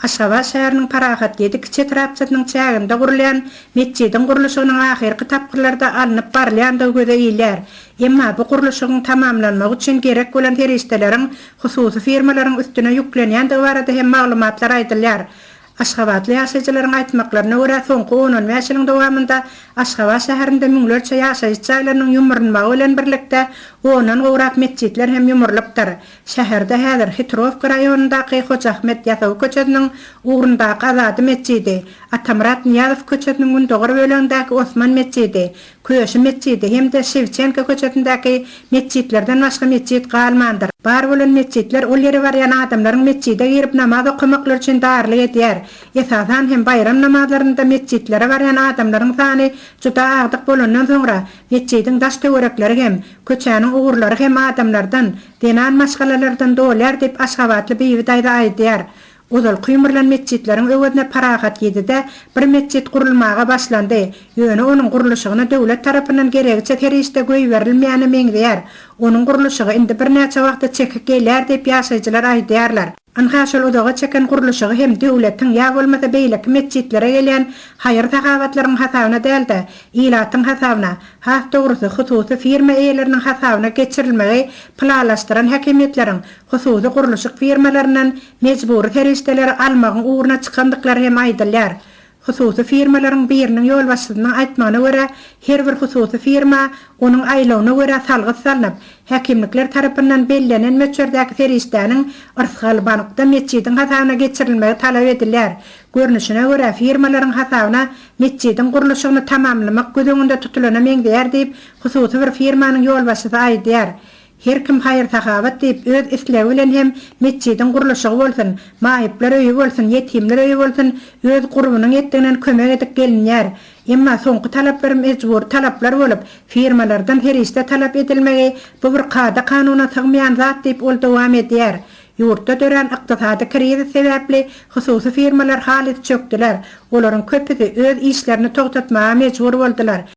Aşgabat şäheriniň Parahat 7 kiçi etrapçasynyň çäginde gurluşygyň metjidiň gurluşygynyň ahyrky tapgyrlarda alynyp barylýandygy göze ilýär. Emma bu gurluşygyň tamamlanmagy üçin gerek bolan serişdeleriň hususy firmalaryň üstüne ýüklenýändigi barada hem maglumatlar aýdylýar. Aşgabatly ýaşaýjylaryň aýtmaklaryna görä soňky 10 ýylyň dowamında Aşgabat şäherinde müňlerçe ýaşaýjylaryň ýumurlanmagy bilen birlikde onan gowrak metjidler hem ýumurlypdyr. Şäherde häzir Hitrowka raýonundaky Hoca Ahmet ýasaw köçeniň ugrundaky Azatlyk metjidi, Atamrat Niýazow köçeniň gündogry bölegindäki Osman metjidi, Köşe metjidi hem-de Şewçenka köçetindäki metjidlerden başga metjid galmandyr. Bar bolan metjidler ol ýere barýan adamlaryň metjide girip namaz okumaklar üçin darlyk edýär. Esasan hem bayram namazlarynda metjidlere barýan adamlaryň sany juda agdyk bolandan soňra metjidiň daş töwerekleri hem köçäniň ugurlary hem adamlardan denan maşgalalardan dolar dep Aşgabatly beýi daýda aýdýar. Ozal kıymırlan metjidleriň öwedine Parahat 7-de bir metjid gurulmaga başlandy. Ýöne onuň gurluşygyna döwlet tarapyndan gerekçe terişde göý berilmeýäni meňleýär. Onuň gurluşygy indi bir näçe wagtda çekip gelýär dep ýaşaýjylar aýdýarlar. Anhaşyl odaga çeken gurluşygy hem döwletiň ýa bolmasa beýleki metjidlere gelen haýyr tagawatlaryň hasabyna däldi, ilatyň hasabyna, has dogrusu hususy firma eýleriniň hasabyna geçirilmegi planlaşdyran häkimetleriň hususy gurluşyk firmalarynyň mejbury serişdeleri almagyň uğruna çykandyklary hem aýdylýar. Hususy firmalaryň biriniň ýolbaşçysynyň aýtmagyna görä, her bir hususy firma onuň aýlawyna görä salgys salynıp, häkimlikler tarapyndan bellenen meçherdäki serişdäniň yrsalbanykda metjidiň hasabyna geçirilmegi talap edilýär. Görnüşine görä firmalaryň hasabyna metjidiň gurluşygyny tamamlamak gözeňinde tutulana meňleýär diýip hususy bir firmanyň ýolbaşçysy aýdýar. Her kim haýyr tagawat diýip öz islegi bilen hem metjidiň guruluşygy bolsun, maýyplar öýü bolsun, ýetimler öýü bolsun, öz gurbunyň etdiginden kömek edip gelinýär. Emma soňky talaplar mejbur talaplar bolup, firmalardan herişde talap edilmegi bu bir kada kanuna sygmaýan zat diýip ol dowam edýär. Ýurtda dören ykdysady kriz sebäpli hususy firmalar halit çökdiler. Olaryň köpüsi öz işlerini togtatmaga mejbur boldylar.